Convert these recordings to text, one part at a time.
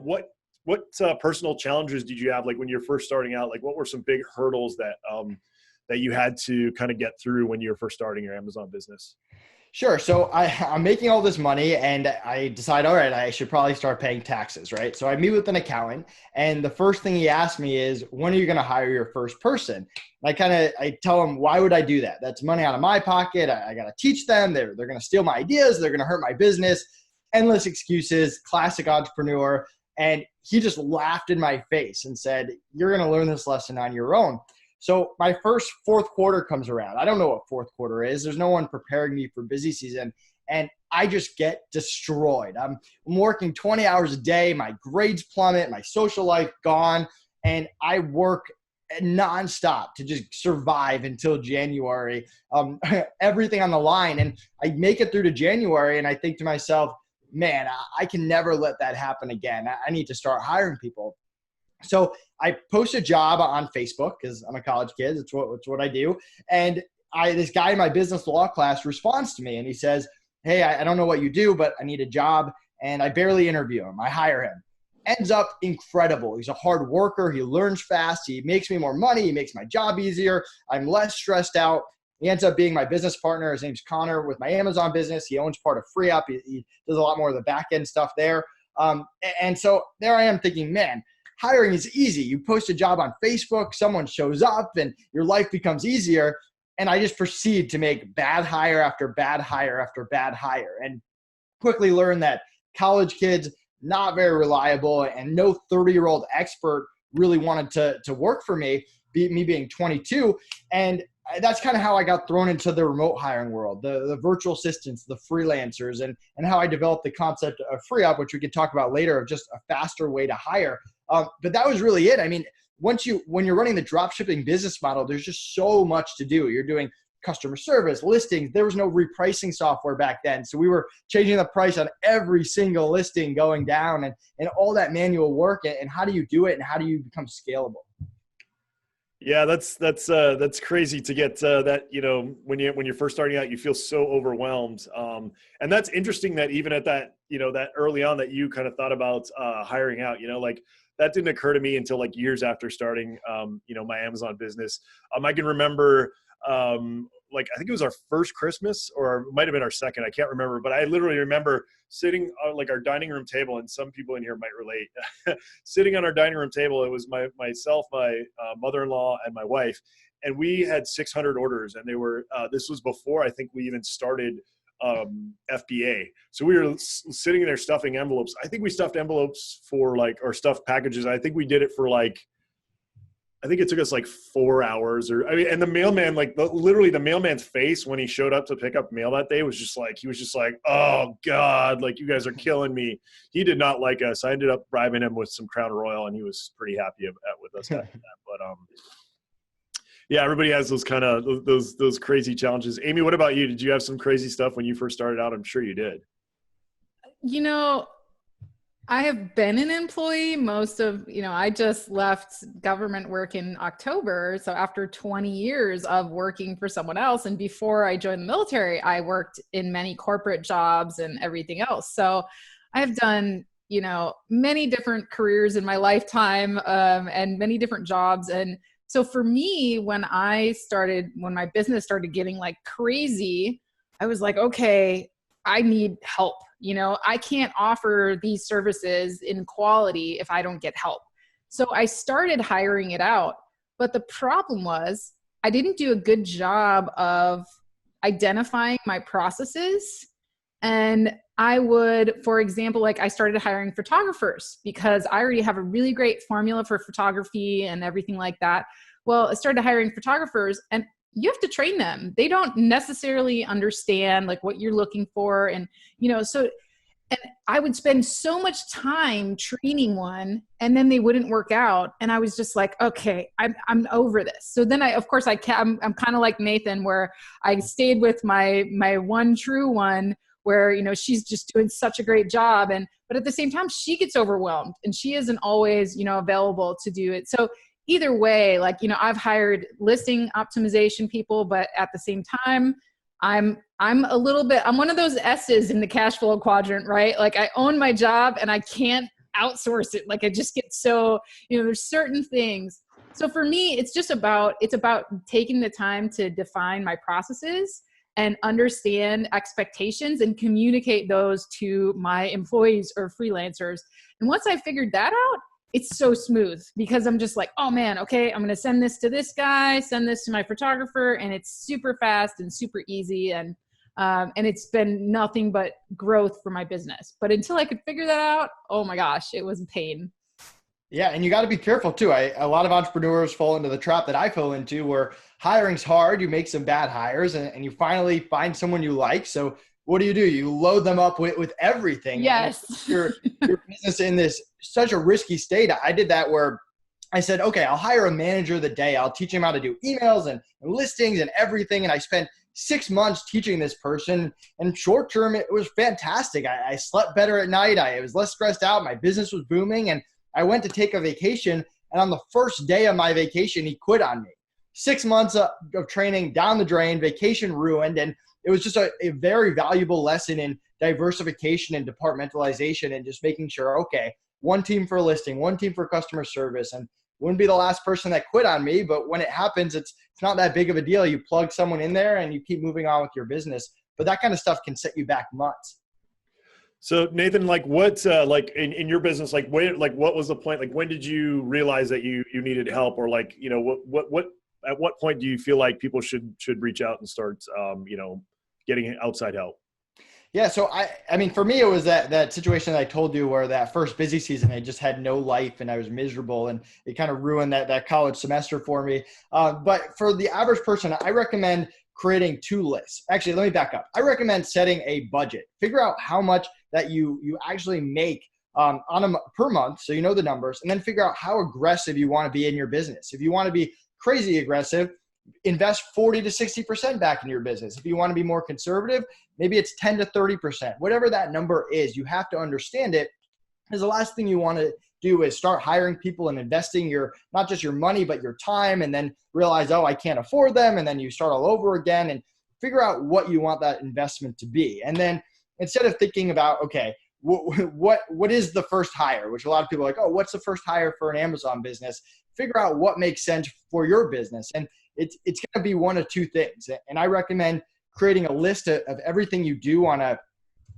what personal challenges did you have? Like when you're first starting out, like what were some big hurdles that, that you had to kind of get through when you were first starting your Amazon business? Sure. So I'm making all this money and I decide, all right, I should probably start paying taxes, right? So I meet with an accountant and the first thing he asked me is, when are you going to hire your first person? I tell him, why would I do that? That's money out of my pocket. I got to teach them. They're going to steal my ideas. They're going to hurt my business. Endless excuses, classic entrepreneur. And he just laughed in my face and said, you're going to learn this lesson on your own. So my first fourth quarter comes around. I don't know what fourth quarter is. There's no one preparing me for busy season. And I just get destroyed. I'm working 20 hours a day. My grades plummet, my social life gone. And I work nonstop to just survive until January, everything on the line. And I make it through to January and I think to myself, man, I can never let that happen again. I need to start hiring people. So I post a job on Facebook because I'm a college kid. It's what I do. And this guy in my business law class responds to me and he says, hey, I don't know what you do, but I need a job. And I barely interview him. I hire him. Ends up incredible. He's a hard worker. He learns fast. He makes me more money. He makes my job easier. I'm less stressed out. He ends up being my business partner. His name's Connor with my Amazon business. He owns part of FreeUp. He does a lot more of the back end stuff there. And so there I am thinking, man, hiring is easy. You post a job on Facebook, someone shows up and your life becomes easier. And I just proceed to make bad hire after bad hire after bad hire and quickly learn that college kids, not very reliable and no 30-year-old expert really wanted to work for me being 22. And that's kind of how I got thrown into the remote hiring world, the virtual assistants, the freelancers, and how I developed the concept of FreeUp, which we can talk about later, of just a faster way to hire. But that was really it. I mean, when you're running the drop shipping business model, there's just so much to do. You're doing customer service, listings. There was no repricing software back then. So we were changing the price on every single listing going down and all that manual work. And how do you do it? And how do you become scalable? Yeah, that's crazy to get that, when you're first starting out, you feel so overwhelmed. And that's interesting that even at that, that early on that you kind of thought about hiring out, like that didn't occur to me until like years after starting, my Amazon business. I can remember, I think it was our first Christmas or it might've been our second, I can't remember, but I literally remember sitting on like our dining room table, and some people in here might relate, sitting on our dining room table. It was myself, my mother-in-law and my wife, and we had 600 orders, and they were, this was before I think we even started FBA. So we were sitting there stuffing envelopes. I think we stuffed envelopes or stuffed packages. I think we did it for I think it took us 4 hours and the mailman, literally the mailman's face when he showed up to pick up mail that day was just he was just like, oh God, you guys are killing me. He did not like us. I ended up bribing him with some Crown Royal and he was pretty happy with us after that. But, yeah, everybody has those kind of those crazy challenges. Amy, what about you? Did you have some crazy stuff when you first started out? I'm sure you did. I have been an employee I just left government work in October. So after 20 years of working for someone else, and before I joined the military, I worked in many corporate jobs and everything else. So I've done, many different careers in my lifetime, and many different jobs. And so for me, when my business started getting crazy, I was like, okay, I need help. I can't offer these services in quality if I don't get help. So I started hiring it out. But the problem was I didn't do a good job of identifying my processes. And I would, for example, I started hiring photographers because I already have a really great formula for photography and everything like that. Well, I started hiring photographers and you have to train them. They don't necessarily understand what you're looking for. And, and I would spend so much time training one and then they wouldn't work out. And I was just like, okay, I'm over this. So then I'm kind of like Nathan, where I stayed with my one true one where, she's just doing such a great job. But at the same time, she gets overwhelmed and she isn't always, available to do it. So either way, I've hired listing optimization people, but at the same time, I'm one of those S's in the cash flow quadrant, right? I own my job and I can't outsource it. Like I just get so, there's certain things. So for me, it's about taking the time to define my processes and understand expectations and communicate those to my employees or freelancers. And once I figured that out, it's so smooth because I'm just like, oh man, okay, I'm going to send this to this guy, send this to my photographer, and it's super fast and super easy. And it's been nothing but growth for my business. But until I could figure that out, oh my gosh, it was a pain. Yeah. And you got to be careful too. A lot of entrepreneurs fall into the trap that I fell into where hiring's hard. You make some bad hires and you finally find someone you like. So what do? You load them up with everything. Yes. Your business in this such a risky state. I did that where I said, okay, I'll hire a manager of the day. I'll teach him how to do emails and listings and everything. And I spent 6 months teaching this person. And short term, it was fantastic. I slept better at night. I was less stressed out. My business was booming. And I went to take a vacation. And on the first day of my vacation, he quit on me. 6 months of training down the drain, vacation ruined. And it was just a very valuable lesson in diversification and departmentalization and just making sure, okay, one team for listing, one team for customer service, and wouldn't be the last person that quit on me. But when it happens, it's not that big of a deal. You plug someone in there and you keep moving on with your business. But that kind of stuff can set you back months. So Nathan, like what, like in your business, like what was the point? Like when did you realize that you needed help, or like, what at what point do you feel like people should reach out and start, getting outside help? Yeah. So I mean, for me, it was that situation that I told you where that first busy season, I just had no life and I was miserable, and it kind of ruined that college semester for me. But for the average person, I recommend creating 2 lists. Actually, let me back up. I recommend setting a budget. Figure out how much that you actually make per month, so you know the numbers, and then figure out how aggressive you want to be in your business. If you want to be crazy aggressive, invest 40 to 60% back in your business. If you want to be more conservative, maybe it's 10 to 30%. Whatever that number is, you have to understand it, because the last thing you want to do is start hiring people and investing not just your money, but your time, and then realize, oh, I can't afford them. And then you start all over again and figure out what you want that investment to be. And then instead of thinking about, okay, what is the first hire, which a lot of people are like, oh, what's the first hire for an Amazon business? Figure out what makes sense for your business. And it's going to be one of 2 things. And I recommend creating a list of everything you do on a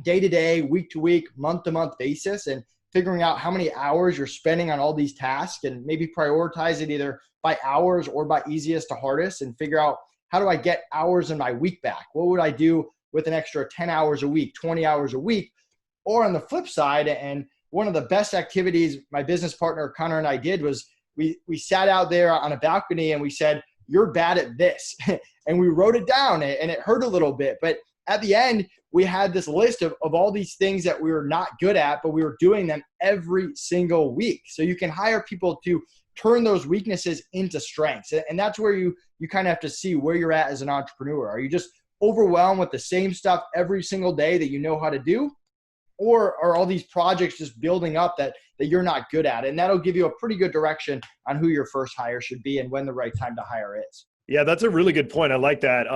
day-to-day, week-to-week, month-to-month basis, and figuring out how many hours you're spending on all these tasks, and maybe prioritize it either by hours or by easiest to hardest, and figure out, how do I get hours in my week back? What would I do with an extra 10 hours a week, 20 hours a week? Or on the flip side, and one of the best activities my business partner Connor and I did was we sat out there on a balcony and we said, you're bad at this. And we wrote it down, and it hurt a little bit. But at the end, we had this list of all these things that we were not good at, but we were doing them every single week. So you can hire people to turn those weaknesses into strengths. And that's where you kind of have to see where you're at as an entrepreneur. Are you just overwhelmed with the same stuff every single day that you know how to do? Or are all these projects just building up that you're not good at? And that'll give you a pretty good direction on who your first hire should be and when the right time to hire is. Yeah, that's a really good point. I like that.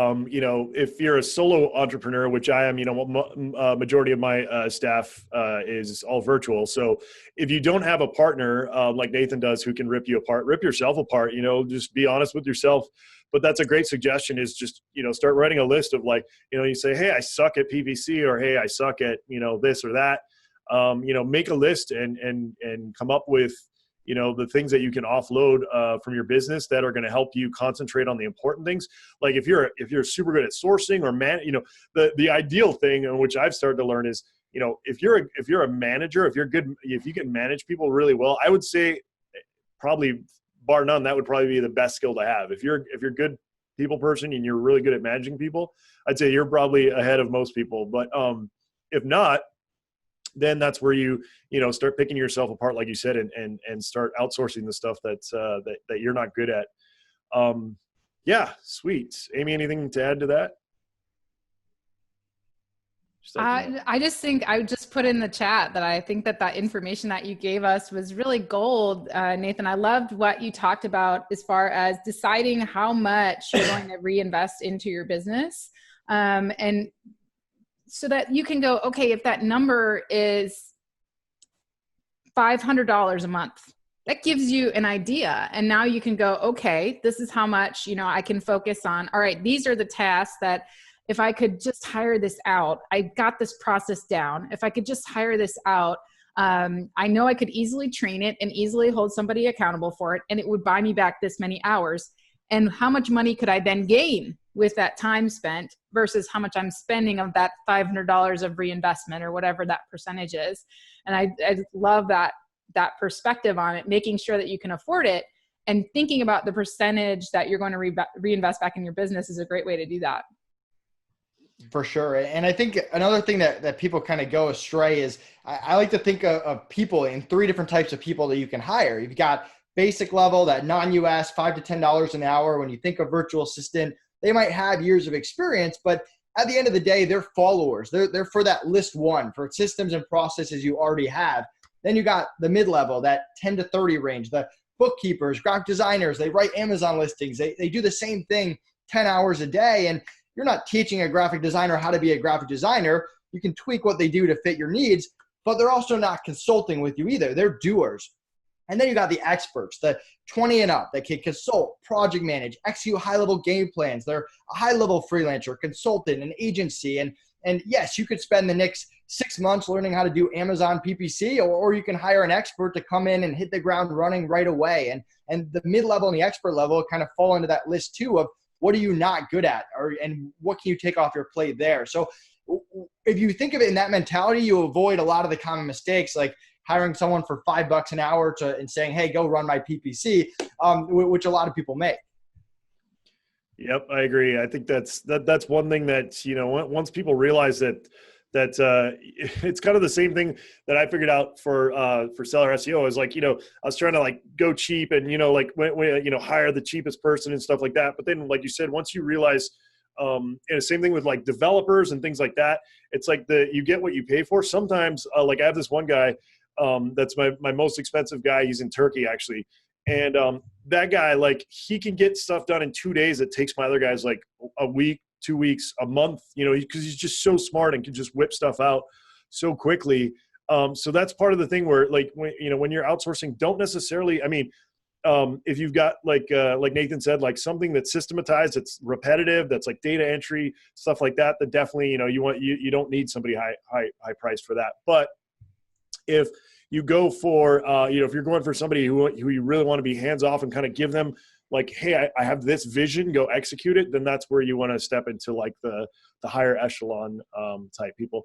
If you're a solo entrepreneur, which I am, majority of my staff is all virtual. So if you don't have a partner like Nathan does, who can rip you apart, rip yourself apart, just be honest with yourself. But that's a great suggestion, is just, start writing a list of, like, you say, hey, I suck at PPC, or hey, I suck at, this or that. Make a list and come up with, the things that you can offload from your business that are going to help you concentrate on the important things. Like if you're super good at sourcing or the ideal thing, which I've started to learn, is, if you're a manager, if you can manage people really well, I would say probably bar none, that would probably be the best skill to have. If you're a good people person and you're really good at managing people, I'd say you're probably ahead of most people. But if not, then that's where you start picking yourself apart, like you said, and start outsourcing the stuff that you're not good at. Yeah, sweet. Amy, anything to add to that? I just think I would just put in the chat that I think that information that you gave us was really gold, Nathan. I loved what you talked about as far as deciding how much you're going to reinvest into your business. And so that you can go, okay, if that number is $500 a month. That gives you an idea. And now you can go, okay, this is how much, you know, I can focus on. All right, these are the tasks that if I could just hire this out, I got this process down. If I could just hire this out, I know I could easily train it and easily hold somebody accountable for it. And it would buy me back this many hours. And how much money could I then gain with that time spent versus how much I'm spending of that $500 of reinvestment or whatever that percentage is. And I love that perspective on it, making sure that you can afford it and thinking about the percentage that you're going to reinvest back in your business is a great way to do that. For sure. And I think another thing that people kind of go astray is I like to think of people in 3 different types of people that you can hire. You've got basic level, that non-US, $5 to $10 an hour. When you think of virtual assistant, they might have years of experience, but at the end of the day, they're followers. They're for that list 1, for systems and processes you already have. Then you got the mid-level, that 10 to 30 range, the bookkeepers, graphic designers, they write Amazon listings. They do the same thing 10 hours a day. And you're not teaching a graphic designer how to be a graphic designer. You can tweak what they do to fit your needs, but they're also not consulting with you either. They're doers. And then you got the experts, the 20 and up that can consult, project manage, execute high-level game plans. They're a high-level freelancer, consultant, an agency. And yes, you could spend the next 6 months learning how to do Amazon PPC, or you can hire an expert to come in and hit the ground running right away. And the mid-level and the expert level kind of fall into that list too of what are you not good at, and what can you take off your plate there? So if you think of it in that mentality, you avoid a lot of the common mistakes, like hiring someone for $5 an hour and saying, hey, go run my PPC, which a lot of people make. Yep, I agree. I think that's one thing that, you know, once people realize that it's kind of the same thing that I figured out for Seller SEO is like, you know, I was trying to like go cheap and, you know, like when you know, hire the cheapest person and stuff like that. But then, like you said, once you realize, and the same thing with like developers and things like that, it's like you get what you pay for. Sometimes, like I have this one guy, that's my most expensive guy. He's in Turkey actually. And that guy, like, he can get stuff done in 2 days. It takes my other guys like a week, 2 weeks, a month, you know, because he's just so smart and can just whip stuff out so quickly. So that's part of the thing where, like, when you're outsourcing, don't necessarily, I mean, if you've got like Nathan said, like something that's systematized, it's repetitive, that's like data entry, stuff like that, that definitely, you know, you don't need somebody high priced for that. But if you go for, you know, if you're going for somebody who you really want to be hands off and kind of give them like, hey, I have this vision, go execute it, then that's where you want to step into like the higher echelon type people.